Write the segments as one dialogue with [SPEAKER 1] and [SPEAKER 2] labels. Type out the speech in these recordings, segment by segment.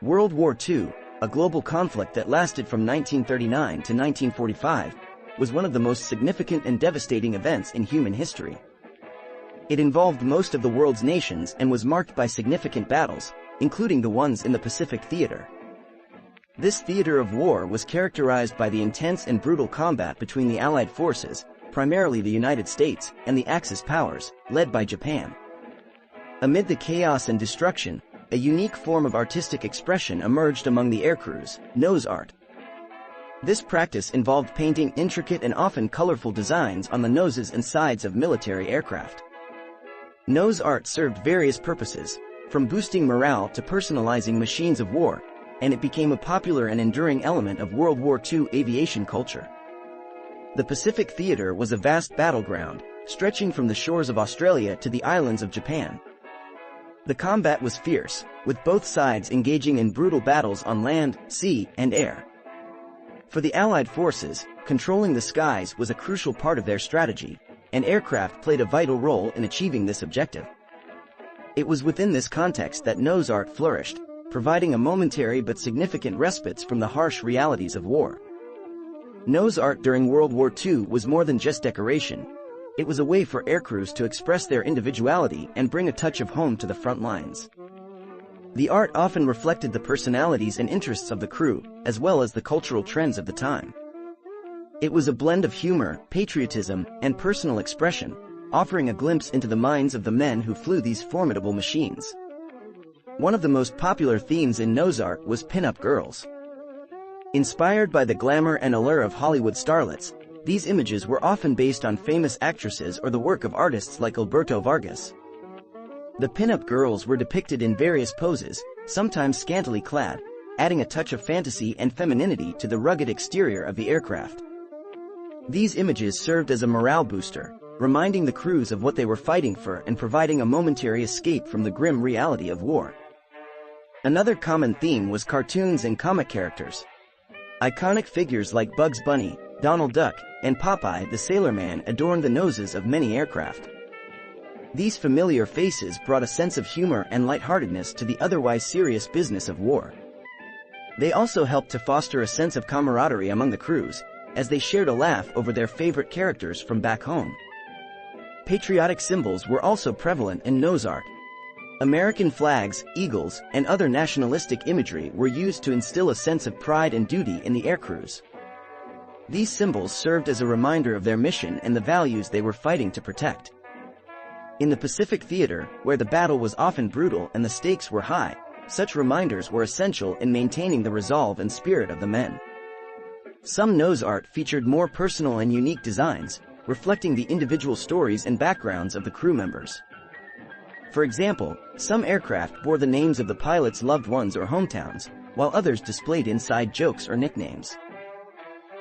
[SPEAKER 1] World War II, a global conflict that lasted from 1939 to 1945, was one of the most significant and devastating events in human history. It involved most of the world's nations and was marked by significant battles, including the ones in the Pacific Theater. This theater of war was characterized by the intense and brutal combat between the Allied forces, primarily the United States, and the Axis powers, led by Japan. Amid the chaos and destruction, a unique form of artistic expression emerged among the aircrews: nose art. This practice involved painting intricate and often colorful designs on the noses and sides of military aircraft. Nose art served various purposes, from boosting morale to personalizing machines of war, and it became a popular and enduring element of World War II aviation culture. The Pacific Theater was a vast battleground, stretching from the shores of Australia to the islands of Japan. The combat was fierce, with both sides engaging in brutal battles on land, sea, and air. For the Allied forces, controlling the skies was a crucial part of their strategy, and aircraft played a vital role in achieving this objective. It was within this context that nose art flourished, providing a momentary but significant respite from the harsh realities of war. Nose art during World War II was more than just decoration. It was a way for aircrews to express their individuality and bring a touch of home to the front lines. The art often reflected the personalities and interests of the crew, as well as the cultural trends of the time. It was a blend of humor, patriotism, and personal expression, offering a glimpse into the minds of the men who flew these formidable machines. One of the most popular themes in nose art was pinup girls. Inspired by the glamour and allure of Hollywood starlets, these images were often based on famous actresses or the work of artists like Alberto Vargas. The pinup girls were depicted in various poses, sometimes scantily clad, adding a touch of fantasy and femininity to the rugged exterior of the aircraft. These images served as a morale booster, reminding the crews of what they were fighting for and providing a momentary escape from the grim reality of war. Another common theme was cartoons and comic characters. Iconic figures like Bugs Bunny, Donald Duck, and Popeye the Sailor Man adorned the noses of many aircraft. These familiar faces brought a sense of humor and lightheartedness to the otherwise serious business of war. They also helped to foster a sense of camaraderie among the crews, as they shared a laugh over their favorite characters from back home. Patriotic symbols were also prevalent in nose art. American flags, eagles, and other nationalistic imagery were used to instill a sense of pride and duty in the aircrews. These symbols served as a reminder of their mission and the values they were fighting to protect. In the Pacific Theater, where the battle was often brutal and the stakes were high, such reminders were essential in maintaining the resolve and spirit of the men. Some nose art featured more personal and unique designs, reflecting the individual stories and backgrounds of the crew members. For example, some aircraft bore the names of the pilots' loved ones or hometowns, while others displayed inside jokes or nicknames.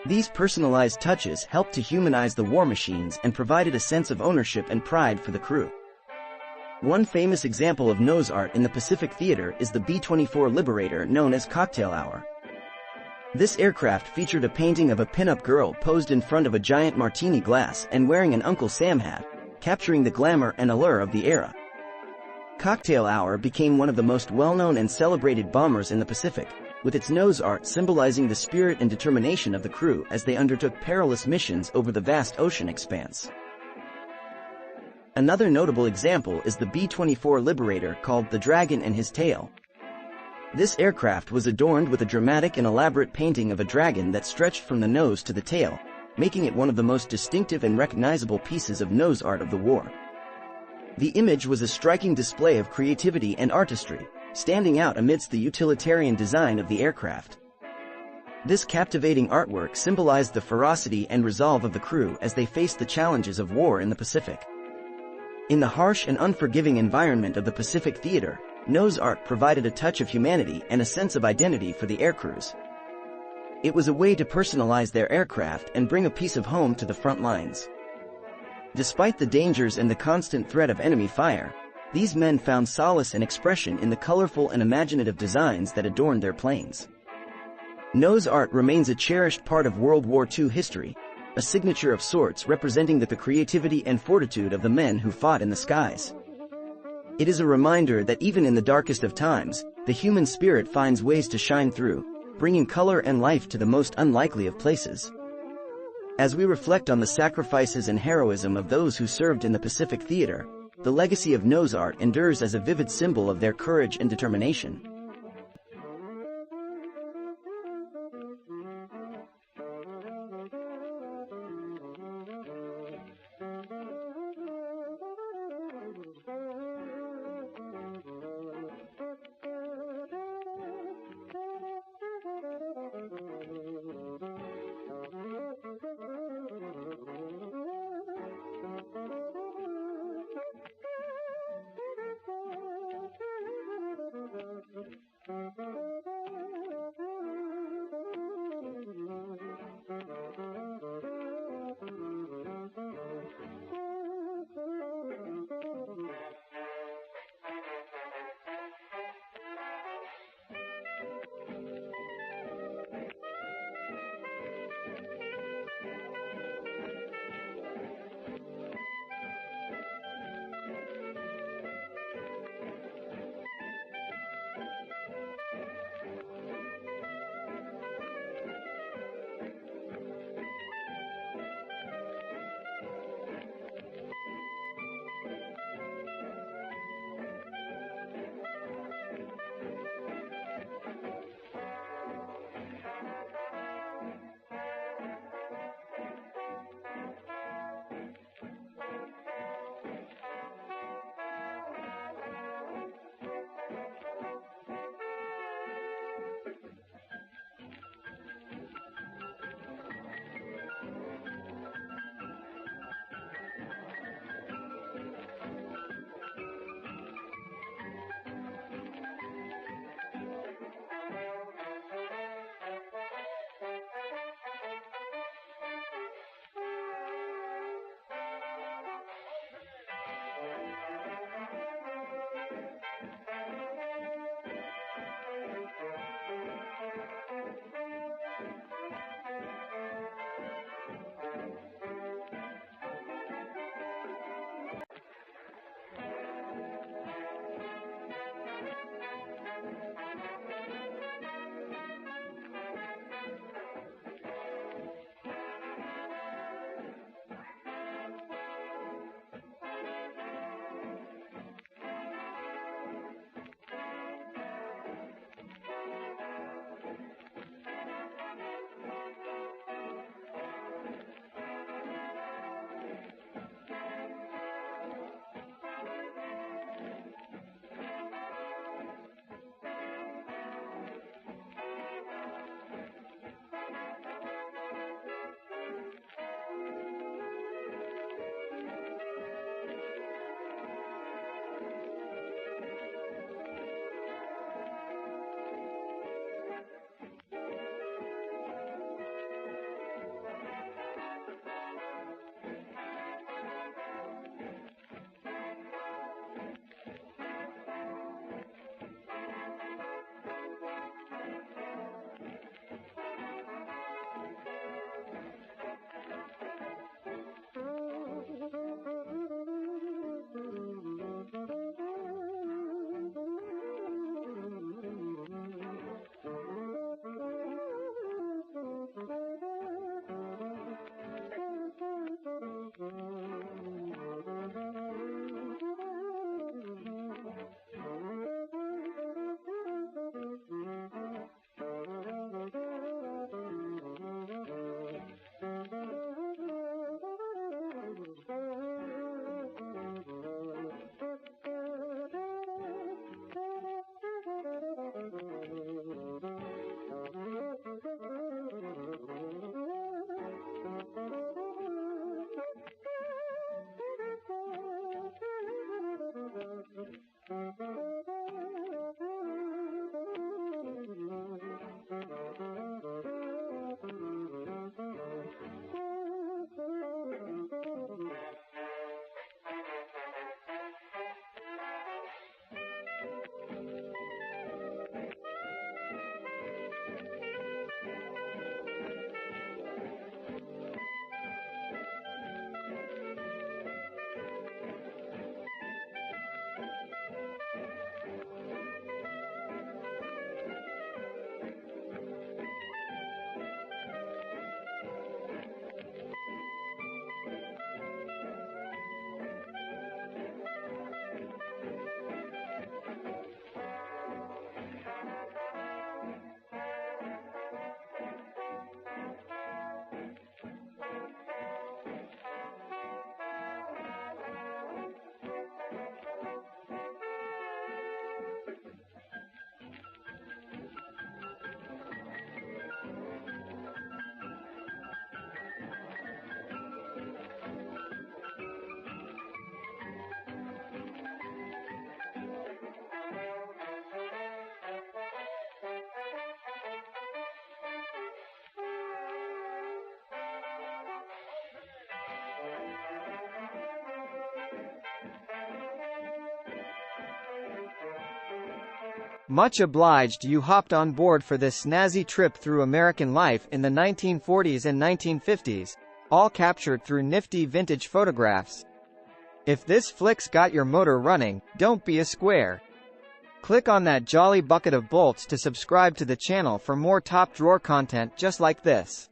[SPEAKER 1] These personalized touches helped to humanize the war machines and provided a sense of ownership and pride for the crew. One famous example of nose art in the Pacific Theater is the B-24 Liberator, known as Cocktail Hour. This aircraft featured a painting of a pinup girl posed in front of a giant martini glass and wearing an Uncle Sam hat, capturing the glamour and allure of the era. Cocktail Hour became one of the most well-known and celebrated bombers in the Pacific, with its nose art symbolizing the spirit and determination of the crew as they undertook perilous missions over the vast ocean expanse. Another notable example is the B-24 Liberator, called the Dragon and His Tail. This aircraft was adorned with a dramatic and elaborate painting of a dragon that stretched from the nose to the tail, making it one of the most distinctive and recognizable pieces of nose art of the war. The image was a striking display of creativity and artistry, standing out amidst the utilitarian design of the aircraft. This captivating artwork symbolized the ferocity and resolve of the crew as they faced the challenges of war in the Pacific. In the harsh and unforgiving environment of the Pacific Theater, nose art provided a touch of humanity and a sense of identity for the aircrews. It was a way to personalize their aircraft and bring a piece of home to the front lines. Despite the dangers and the constant threat of enemy fire, these men found solace and expression in the colorful and imaginative designs that adorned their planes. Nose art remains a cherished part of World War II history, a signature of sorts representing the creativity and fortitude of the men who fought in the skies. It is a reminder that even in the darkest of times, the human spirit finds ways to shine through, bringing color and life to the most unlikely of places. As we reflect on the sacrifices and heroism of those who served in the Pacific Theater, the legacy of nose art endures as a vivid symbol of their courage and determination.
[SPEAKER 2] Much obliged you hopped on board for this snazzy trip through American life in the 1940s and 1950s, all captured through nifty vintage photographs. If this flick's got your motor running, don't be a square. Click on that jolly bucket of bolts to subscribe to the channel for more top drawer content just like this.